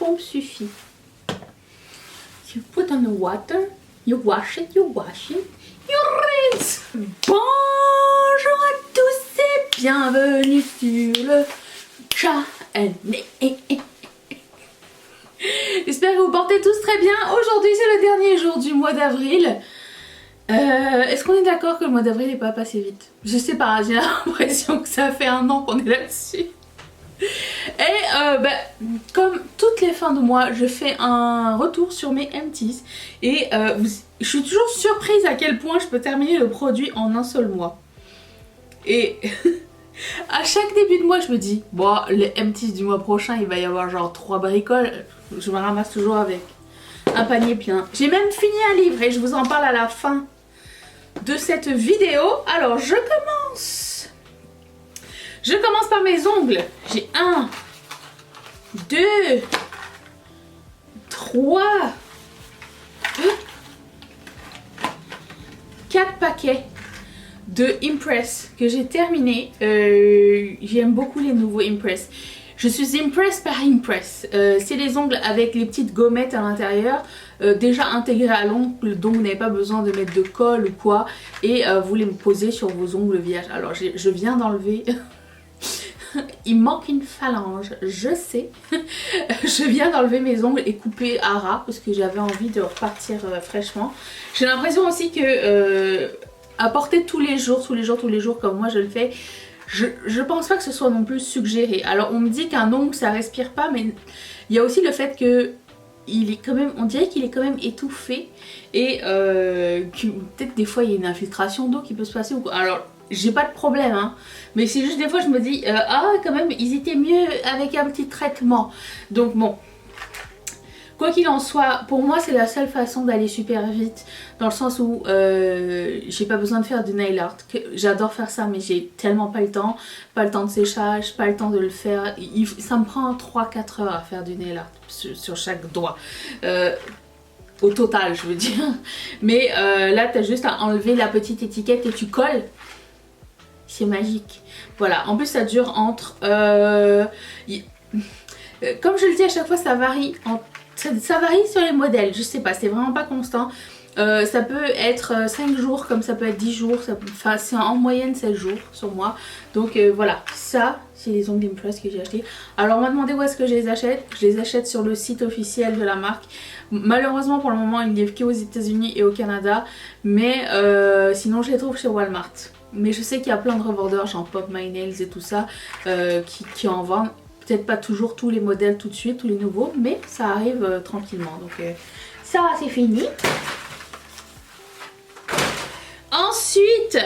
pompe suffit. You put on the water, you wash it, you rinse. Bonjour à tous et bienvenue sur le channel. J'espère que vous portez tous très bien. Aujourd'hui c'est le dernier jour du mois d'avril. Est-ce qu'on est d'accord que le mois d'avril n'est pas passé vite? Je sais pas, j'ai l'impression que ça fait un an qu'on est là-dessus. Et comme toutes les fins de mois, je fais un retour sur mes empties. Et je suis toujours surprise à quel point je peux terminer le produit en un seul mois. Et à chaque début de mois, je me dis, bon, les empties du mois prochain, il va y avoir genre 3 bricoles. Je me ramasse toujours avec un panier plein. J'ai même fini un livre et je vous en parle à la fin de cette vidéo. Alors, je commence. Je commence par mes ongles. J'ai 1, 2, 3, 4 paquets de Impress que j'ai terminé. J'aime beaucoup les nouveaux Impress. Je suis impress par Impress. C'est les ongles avec les petites gommettes à l'intérieur, déjà intégrées à l'ongle, donc vous n'avez pas besoin de mettre de colle ou quoi. Et vous les posez sur vos ongles vierges. Alors je viens d'enlever... Il manque une phalange, je sais. Je viens d'enlever mes ongles et couper à ras parce que j'avais envie de repartir fraîchement. J'ai l'impression aussi que à porter tous les jours comme moi je le fais, je pense pas que ce soit non plus suggéré. Alors on me dit qu'un ongle ça respire pas, mais il y a aussi le fait que il est quand même, on dirait qu'il est quand même étouffé et peut-être des fois il y a une infiltration d'eau qui peut se passer ou quoi. Alors j'ai pas de problème hein, mais c'est juste des fois je me dis ah quand même ils étaient mieux avec un petit traitement. Donc bon, quoi qu'il en soit, pour moi c'est la seule façon d'aller super vite, dans le sens où j'ai pas besoin de faire du nail art. J'adore faire ça mais j'ai tellement pas le temps de séchage, pas le temps de le faire. Ça me prend 3-4 heures à faire du nail art sur chaque doigt. Au total je veux dire. Mais là t'as juste à enlever la petite étiquette et tu colles. C'est magique. Voilà, en plus ça dure entre... comme je le dis à chaque fois, ça varie. Ça varie sur les modèles, je sais pas, c'est vraiment pas constant. Ça peut être 5 jours comme ça peut être 10 jours. Enfin, c'est en moyenne 7 jours sur moi. Donc voilà, ça c'est les ongles Impress que j'ai acheté. Alors on m'a demandé où est-ce que je les achète. Je les achète sur le site officiel de la marque. Malheureusement pour le moment ils ne livrent qu'aux États-Unis et au Canada. Mais sinon je les trouve chez Walmart. Mais je sais qu'il y a plein de revendeurs, genre Pop My Nails et tout ça, qui en vendent. Peut-être pas toujours tous les modèles tout de suite, tous les nouveaux, mais ça arrive tranquillement. Donc ça c'est fini. Ensuite,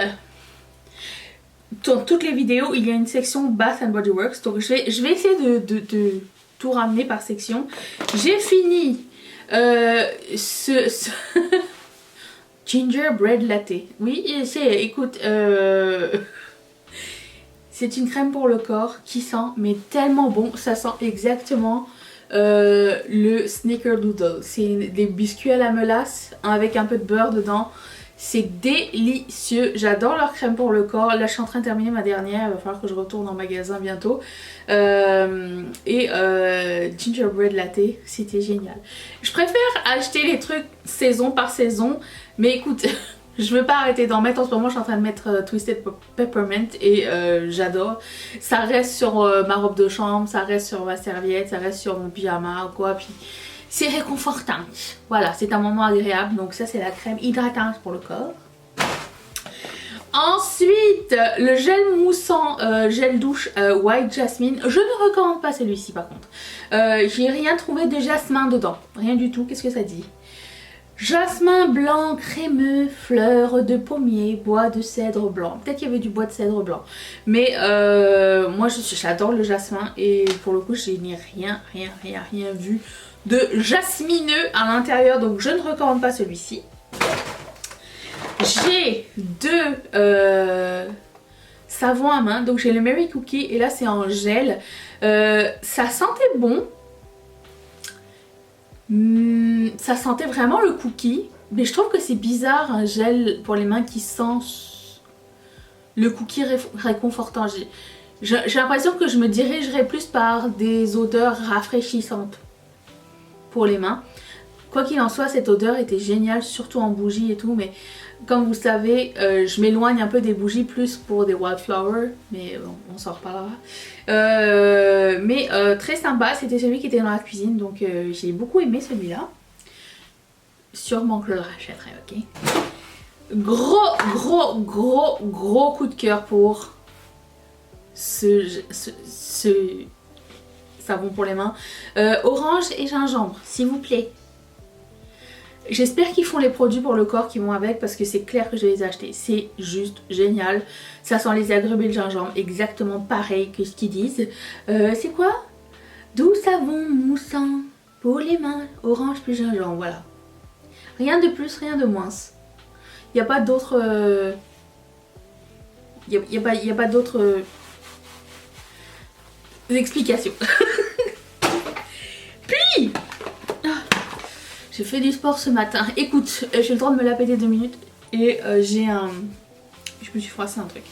dans toutes les vidéos, il y a une section Bath and Body Works. Donc je vais essayer de tout ramener par section. J'ai fini Gingerbread Latte. Oui, écoute, c'est une crème pour le corps qui sent mais tellement bon. Ça sent exactement le Snickerdoodle. C'est des biscuits à la mélasse avec un peu de beurre dedans. C'est délicieux. J'adore leur crème pour le corps. Là je suis en train de terminer ma dernière. Il va falloir que je retourne en magasin bientôt. Gingerbread Latte, c'était génial. Je préfère acheter les trucs saison par saison. Mais écoute, je veux pas arrêter d'en mettre. En ce moment je suis en train de mettre Twisted Peppermint et j'adore. Ça reste sur ma robe de chambre, ça reste sur ma serviette, ça reste sur mon pyjama ou quoi. Puis c'est réconfortant. Voilà, c'est un moment agréable. Donc ça c'est la crème hydratante pour le corps. Ensuite, le gel moussant, gel douche White Jasmine. Je ne recommande pas celui-ci par contre. J'ai rien trouvé de jasmin dedans. Rien du tout. Qu'est-ce que ça dit? Jasmin blanc crémeux, fleurs de pommier, bois de cèdre blanc. Peut-être qu'il y avait du bois de cèdre blanc. Mais moi j'adore le jasmin et pour le coup je n'ai rien vu de jasmineux à l'intérieur. Donc je ne recommande pas celui-ci. J'ai 2 savons à main. Donc j'ai le Mary Cookie et là c'est en gel. Ça sentait bon. Ça sentait vraiment le cookie, mais je trouve que c'est bizarre un gel pour les mains qui sent le cookie réconfortant. J'ai l'impression que je me dirigerais plus par des odeurs rafraîchissantes. pour les mains. Quoi qu'il en soit, cette odeur était géniale, surtout en bougie et tout, mais comme vous savez, je m'éloigne un peu des bougies plus pour des wildflowers, mais bon, on s'en reparlera. Très sympa, c'était celui qui était dans la cuisine, donc j'ai beaucoup aimé celui-là. Sûrement que je le rachèterai, ok. Gros coup de cœur pour ce savon pour les mains. Orange et gingembre, s'il vous plaît. J'espère qu'ils font les produits pour le corps qui vont avec parce que c'est clair que je vais les acheter. C'est juste génial. Ça sent les agrumes et le gingembre, exactement pareil que ce qu'ils disent. C'est quoi? Doux savon moussant pour les mains, orange plus gingembre, voilà. Rien de plus, rien de moins. Il n'y a pas d'autres... Il n'y a pas d'autres explications. Puis... J'ai fait du sport ce matin. Écoute, j'ai le droit de me la péter 2 minutes. Et j'ai un... Je me suis froissé un truc.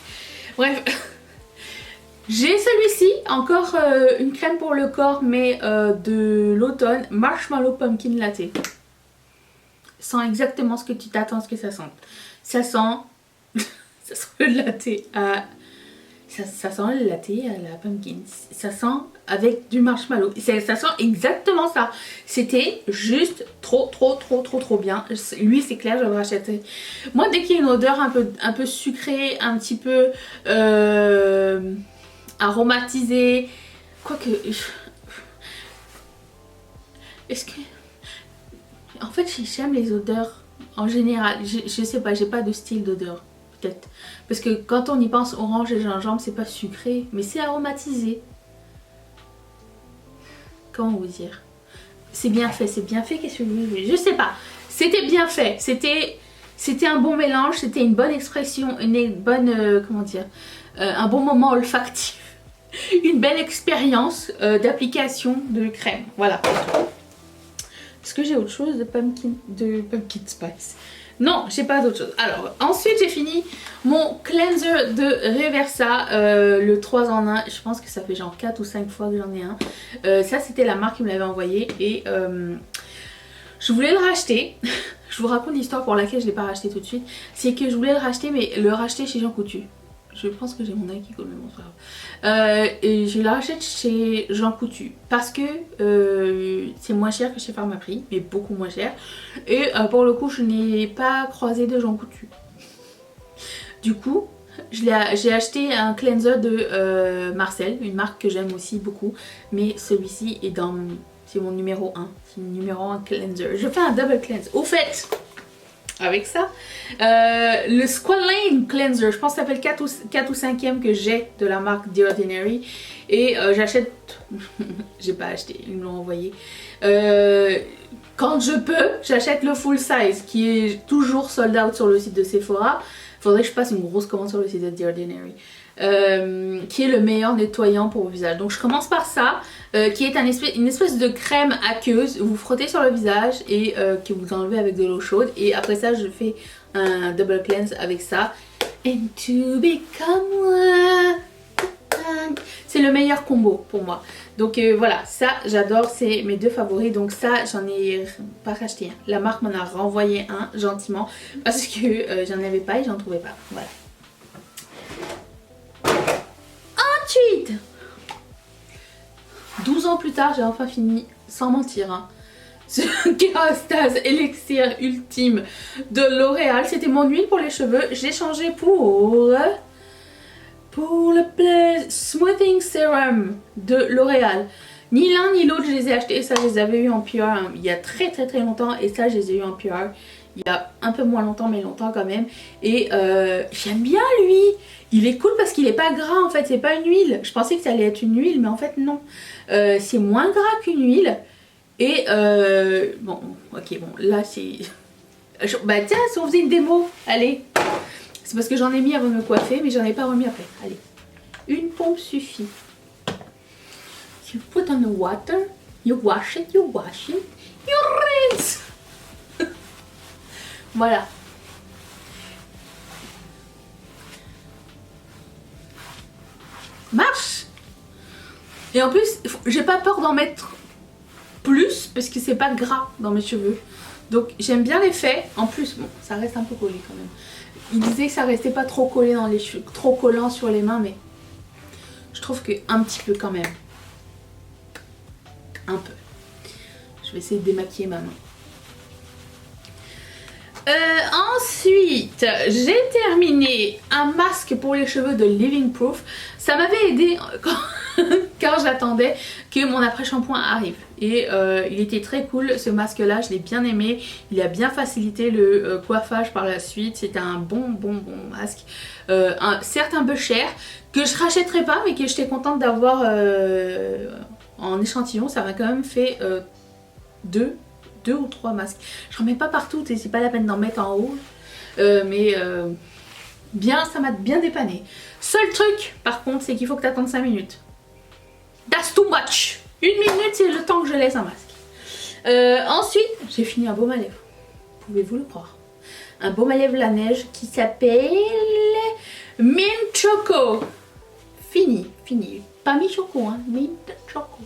Bref. J'ai celui-ci. Encore une crème pour le corps, mais de l'automne. Marshmallow Pumpkin Latte. Sent exactement ce que tu t'attends à ce que ça sente. Ça sent... ça sent le latte à... Ça sent le latte à la pumpkin. Ça sent avec du marshmallow. Ça sent exactement ça. C'était juste trop bien. Lui, c'est clair, je le rachèterai. Moi, dès qu'il y a une odeur un peu sucrée, un petit peu aromatisée, quoique... Est-ce que... En fait, j'aime les odeurs en général. Je sais pas, j'ai pas de style d'odeur. Peut-être. Parce que quand on y pense, orange et gingembre, c'est pas sucré, mais c'est aromatisé. Comment vous dire? C'est bien fait qu'est-ce que vous voulez? Je sais pas. C'était bien fait. C'était un bon mélange, c'était une bonne expression, une bonne... comment dire? Un bon moment olfactif. Une belle expérience d'application de crème. Voilà. Est-ce que j'ai autre chose de pumpkin spice? Non, j'ai pas d'autre chose. Alors, ensuite j'ai fini mon cleanser de Reversa, le 3 en 1. Je pense que ça fait genre 4 ou 5 fois que j'en ai un. Ça c'était la marque qui me l'avait envoyé et je voulais le racheter. Je vous raconte l'histoire pour laquelle je ne l'ai pas racheté tout de suite. C'est que je voulais le racheter, mais le racheter chez Jean Coutu. Je pense que j'ai mon œil qui colle, mais bon, c'est pas grave. Et je la rachète chez Jean Coutu parce que c'est moins cher que chez Pharmaprix, mais beaucoup moins cher. Et pour le coup, je n'ai pas croisé de Jean Coutu. Du coup, j'ai acheté un cleanser de Marcel, une marque que j'aime aussi beaucoup. Mais celui-ci est dans... C'est mon numéro 1. C'est mon numéro 1 cleanser. Je fais un double cleanse. Au fait... Avec ça, le Squalane Cleanser, je pense que ça fait le 4 ou 5e que j'ai de la marque The Ordinary. Et j'achète, j'ai pas acheté, ils me l'ont envoyé. Quand je peux, j'achète le full size qui est toujours sold out sur le site de Sephora. Faudrait que je passe une grosse commande sur le site de The Ordinary. Qui est le meilleur nettoyant pour le visage. Donc je commence par ça, qui est une espèce de crème aqueuse. Vous frottez sur le visage et que vous enlevez avec de l'eau chaude. Et après ça, je fais un double cleanse avec ça. And to become one. C'est le meilleur combo pour moi. Donc voilà, ça j'adore, c'est mes deux favoris. Donc ça, j'en ai pas racheté un. La marque m'en a renvoyé un gentiment parce que j'en avais pas et j'en trouvais pas. Voilà. Ensuite, 12 ans plus tard, j'ai enfin fini, sans mentir, hein, ce Kérastase Elixir Ultime de L'Oréal. C'était mon huile pour les cheveux. J'ai changé pour le Smoothing Serum de L'Oréal. Ni l'un ni l'autre, je les ai achetés. Ça, je les avais eu en PR il y a très longtemps. Et ça, je les ai eu en PR il y a un peu moins longtemps, mais longtemps quand même. Et j'aime bien lui. Il est cool parce qu'il est pas gras en fait, c'est pas une huile. Je pensais que ça allait être une huile, mais en fait non. C'est moins gras qu'une huile. Et bon, ok, bon, là c'est... Bah tiens, si on faisait une démo, allez. C'est parce que j'en ai mis avant de me coiffer, mais j'en ai pas remis après. Allez, une pompe suffit. You put on the water, you wash it, you rinse. Voilà. Marche. Et en plus, j'ai pas peur d'en mettre plus parce que c'est pas gras dans mes cheveux. Donc j'aime bien l'effet. En plus, bon, ça reste un peu collé quand même. Il disait que ça restait pas trop collé dans les cheveux, trop collant sur les mains, mais je trouve que un petit peu quand même. Un peu. Je vais essayer de démaquiller ma main. Ensuite, j'ai terminé un masque pour les cheveux de Living Proof. Ça m'avait aidé quand j'attendais que mon après-shampoing arrive. Et il était très cool ce masque là, je l'ai bien aimé. Il a bien facilité le coiffage par la suite. C'était un bon masque. Certes un peu cher, que je rachèterai pas mais que j'étais contente d'avoir en échantillon. Ça m'a quand même fait deux ou trois masques. Je remets pas partout et c'est pas la peine d'en mettre en haut. Bien, ça m'a bien dépanné. Seul truc par contre, c'est qu'il faut que tu attendes 5 minutes. That's too much. 1 minute, c'est le temps que je laisse un masque. Ensuite, j'ai fini un baume à lèvres. Pouvez-vous le croire? Un baume à lèvres la neige qui s'appelle Mint Choco. Fini. Pas Mi Choco, hein, Mint Choco.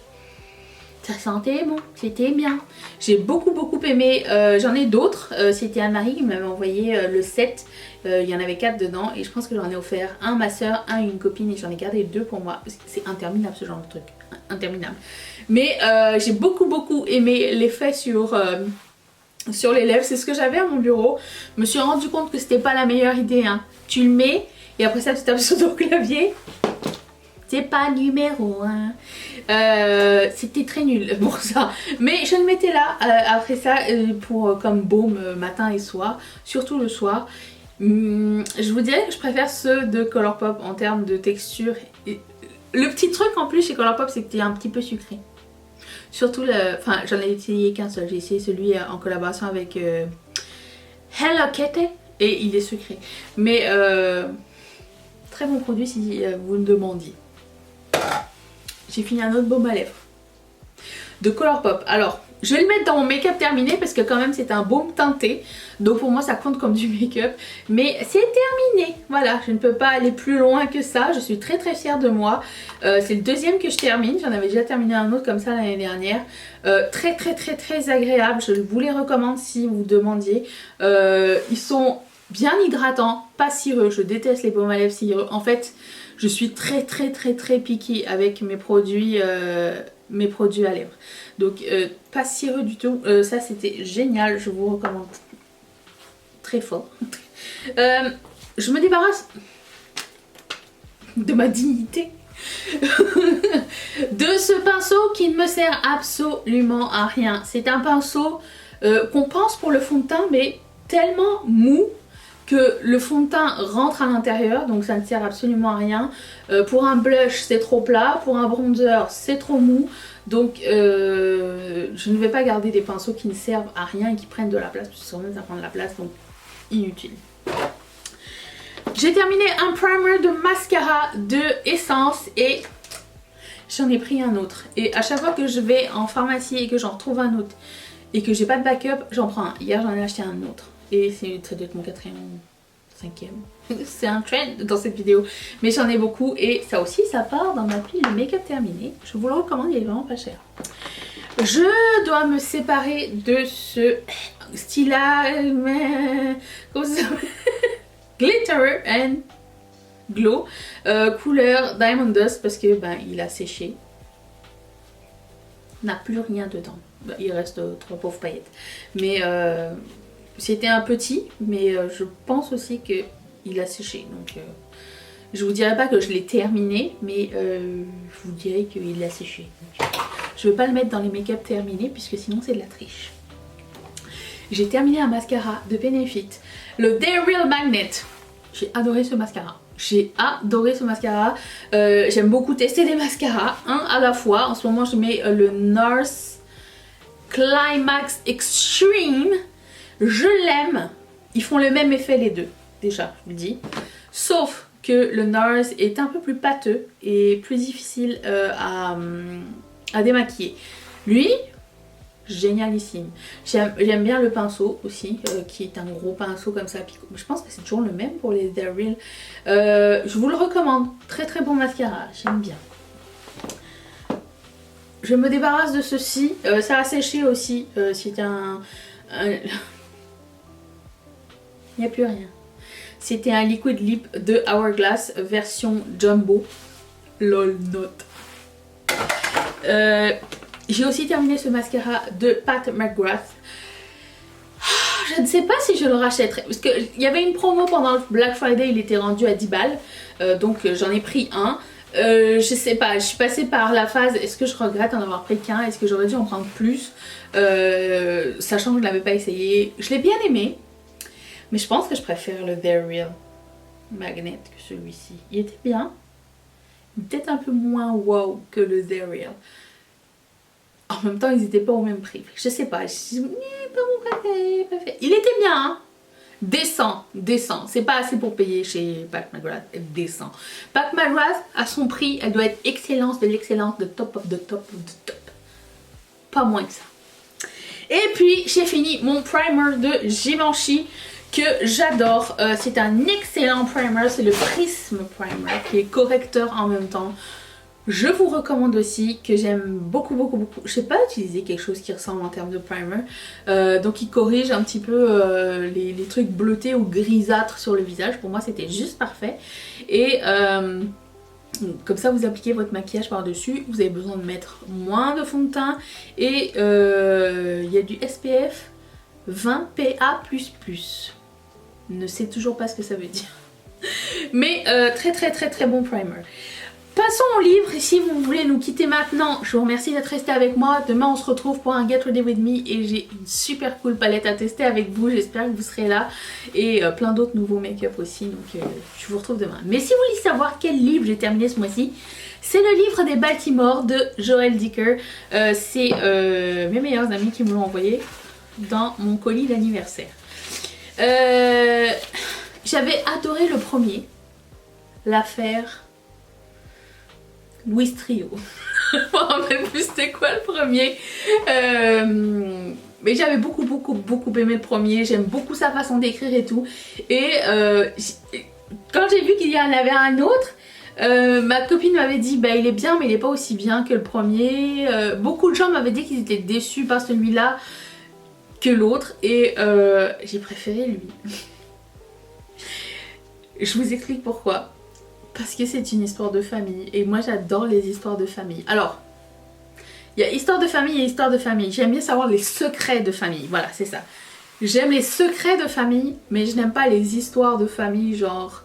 Ça sentait bon, c'était bien. J'ai beaucoup aimé. J'en ai d'autres. C'était Anne-Marie qui m'avait envoyé le set. Il y en avait 4 dedans. Et je pense que j'en ai offert un à ma soeur, un à une copine. Et j'en ai gardé 2 pour moi. Parce que c'est interminable ce genre de truc. Interminable. Mais j'ai beaucoup aimé l'effet sur les lèvres. C'est ce que j'avais à mon bureau. Je me suis rendu compte que c'était pas la meilleure idée. Hein. Tu le mets et après ça tu tapes sur ton clavier. C'est pas numéro 1. C'était très nul pour ça. Mais je le mettais là après ça pour comme baume matin et soir. Surtout le soir. Je vous dirais que je préfère ceux de Colourpop en termes de texture. Et le petit truc en plus chez Colourpop, c'est que tu es un petit peu sucré. Surtout enfin j'en ai essayé qu'un seul. J'ai essayé celui en collaboration avec Hello Kitty. Et il est sucré. Mais très bon produit si vous le demandiez. J'ai fini un autre baume à lèvres de Colourpop. Alors, je vais le mettre dans mon make-up terminé parce que quand même c'est un baume teinté. Donc pour moi ça compte comme du make-up. Mais c'est terminé. Voilà, je ne peux pas aller plus loin que ça. Je suis très fière de moi. C'est le deuxième que je termine. J'en avais déjà terminé un autre comme ça l'année dernière. Très agréable. Je vous les recommande si vous demandiez. Ils sont bien hydratants, pas cireux. Je déteste les baumes à lèvres cireux. En fait, je suis très picky avec mes produits à lèvres. Donc pas cireux du tout. Ça c'était génial, je vous recommande très fort. Je me débarrasse de ma dignité de ce pinceau qui ne me sert absolument à rien. C'est un pinceau qu'on pense pour le fond de teint mais tellement mou que le fond de teint rentre à l'intérieur, donc ça ne sert absolument à rien. Pour un blush c'est trop plat, pour un bronzer c'est trop mou, donc je ne vais pas garder des pinceaux qui ne servent à rien et qui prennent de la place, parce que ça prend de la place, donc inutile. J'ai terminé un primer de mascara de Essence et j'en ai pris un autre. Et à chaque fois que je vais en pharmacie et que j'en retrouve un autre et que j'ai pas de backup, j'en prends un. Hier j'en ai acheté un autre. Et ça doit être mon 4e, 5e. C'est un trend dans cette vidéo. Mais j'en ai beaucoup et ça aussi ça part dans ma pile de make-up terminé. Je vous le recommande, il est vraiment pas cher. Je dois me séparer de ce styla... Comment ça s'appelle? Glitter and Glow. Couleur Diamond Dust parce que ben, il a séché. Il n'a plus rien dedans. Il reste 3 pauvres paillettes. Mais... c'était un petit, mais je pense aussi qu'il a séché. Donc je vous dirai pas que je l'ai terminé, mais je vous dirai qu'il a séché. Donc, je ne vais pas le mettre dans les make-up terminés, puisque sinon c'est de la triche. J'ai terminé un mascara de Benefit, le They're Real Magnet. J'ai adoré ce mascara. J'aime beaucoup tester des mascaras, un à la fois. En ce moment je mets le NARS Climax Extreme. Je l'aime, ils font le même effet les deux, déjà je vous le dis. Sauf que le NARS est un peu plus pâteux et plus difficile à démaquiller. Lui, génialissime. J'aime bien le pinceau aussi, qui est un gros pinceau comme ça. Je pense que c'est toujours le même pour les They're Real. Je vous le recommande, très bon mascara, j'aime bien. je me débarrasse de ceci. Ça a séché aussi. C'était il n'y a plus rien. C'était un liquid lip de Hourglass version jumbo. Lol note. J'ai aussi terminé ce mascara de Pat McGrath. Je ne sais pas si je le rachèterai parce qu'il y avait une promo pendant le Black Friday, il était rendu à 10 balles. Donc j'en ai pris un. Je sais pas, je suis passée par la phase est-ce que je regrette en avoir pris qu'un, est-ce que j'aurais dû en prendre plus, sachant que je ne l'avais pas essayé. Je l'ai bien aimé, mais je pense que je préfère le They're Real Magnet que celui-ci. Il était bien, peut-être un peu moins wow que le They're Real. En même temps, ils n'étaient pas au même prix. Je sais pas, pas mon préféré. Il était bien, hein. Décent, décent. C'est pas assez pour payer chez Pat McGrath. Décent. Pat McGrath, à son prix, elle doit être excellence de l'excellence, de top of the top of the top. Pas moins que ça. Et puis, j'ai fini mon primer de Givenchy que j'adore. C'est un excellent primer. C'est le Prism Primer qui est correcteur en même temps. Je vous recommande aussi, que j'aime beaucoup. Je sais pas utiliser quelque chose qui ressemble en termes de primer. Donc il corrige un petit peu les trucs bleutés ou grisâtres sur le visage. Pour moi c'était juste parfait. Et comme ça vous appliquez votre maquillage par dessus. Vous avez besoin de mettre moins de fond de teint. Et il y a du SPF 20 PA++. Ne sais toujours pas ce que ça veut dire. Mais très bon primer. Passons au livre, et si vous voulez nous quitter maintenant, je vous remercie d'être resté avec moi. Demain on se retrouve pour un Get Ready With Me et j'ai une super cool palette à tester avec vous, j'espère que vous serez là. Et plein d'autres nouveaux make-up aussi, donc je vous retrouve demain. Mais si vous voulez savoir quel livre j'ai terminé ce mois-ci, c'est le livre des Baltimore de Joël Dicker. C'est mes meilleurs amis qui me l'ont envoyé dans mon colis d'anniversaire. J'avais adoré le premier, l'affaire Louis Trio. Je me rappelle plus c'était quoi le premier. Mais j'avais beaucoup aimé le premier. J'aime beaucoup sa façon d'écrire et tout. Et quand j'ai vu qu'il y en avait un autre, ma copine m'avait dit bah il est bien mais il est pas aussi bien que le premier. Beaucoup de gens m'avaient dit qu'ils étaient déçus par celui-là que l'autre. Et j'ai préféré lui. Je vous explique pourquoi. Parce que c'est une histoire de famille et moi j'adore les histoires de famille. Alors, il y a histoire de famille et histoire de famille. J'aime bien savoir les secrets de famille, voilà c'est ça. J'aime les secrets de famille mais je n'aime pas les histoires de famille genre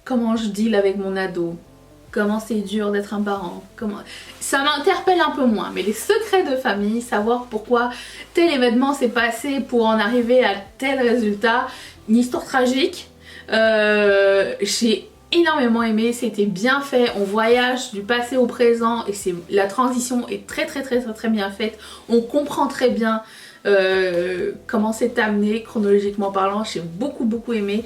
comment je deal avec mon ado, comment c'est dur d'être un parent, comment... Ça m'interpelle un peu moins, mais les secrets de famille, savoir pourquoi tel événement s'est passé pour en arriver à tel résultat, une histoire tragique, j'ai énormément aimé, c'était bien fait, on voyage du passé au présent et la transition est très bien faite, on comprend très bien comment c'est amené chronologiquement parlant, j'ai beaucoup aimé.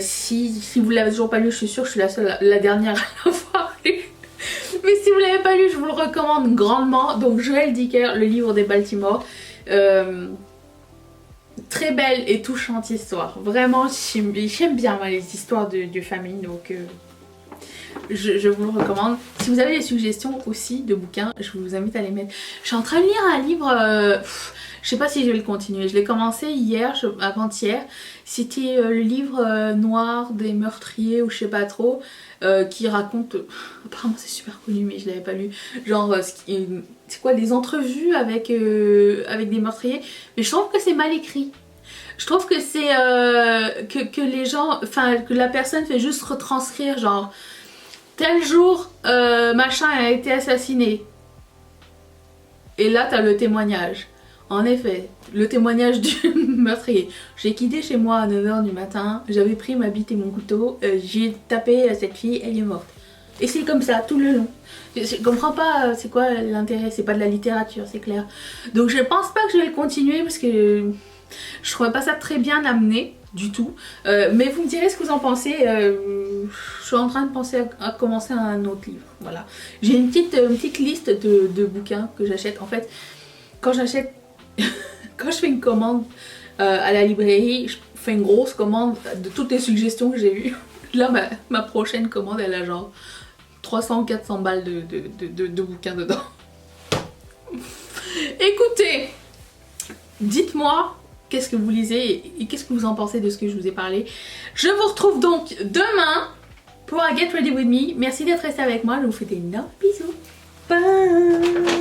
Si vous l'avez toujours pas lu, je suis sûre que je suis la seule, la dernière à l'avoir lu. Mais si vous l'avez pas lu, je vous le recommande grandement. Donc Joël Dicker, le livre des Baltimore. Très belle et touchante histoire. Vraiment, j'aime bien moi, les histoires de famille, donc je vous le recommande. Si vous avez des suggestions aussi de bouquins, je vous invite à les mettre. Je suis en train de lire un livre, je sais pas si je vais le continuer. Je l'ai commencé hier, avant-hier. C'était le livre noir des meurtriers ou je sais pas trop, qui raconte... apparemment c'est super connu mais je l'avais pas lu. Genre, c'est quoi, des entrevues avec des meurtriers. Mais je trouve que c'est mal écrit. Je trouve que c'est que les gens, enfin que la personne fait juste retranscrire genre tel jour machin a été assassiné. Et là t'as le témoignage. En effet, le témoignage du meurtrier. J'ai quitté chez moi à 9 h du matin, j'avais pris ma bite et mon couteau, j'ai tapé à cette fille, elle est morte. Et c'est comme ça tout le long. Je comprends pas c'est quoi l'intérêt, c'est pas de la littérature, c'est clair. Donc je pense pas que je vais le continuer parce que je trouvais pas ça très bien amené du tout. Mais vous me direz ce que vous en pensez. Je suis en train de penser à commencer un autre livre. Voilà. J'ai une petite liste de bouquins que j'achète. En fait, quand j'achète, quand je fais une commande à la librairie, je fais une grosse commande de toutes les suggestions que j'ai eues. Là, ma prochaine commande, elle a genre 300 ou 400 balles de bouquins dedans. Écoutez, dites-moi qu'est-ce que vous lisez et qu'est-ce que vous en pensez de ce que je vous ai parlé. Je vous retrouve donc demain pour un Get Ready With Me. Merci d'être resté avec moi, je vous fais d'énormes bisous. Bye.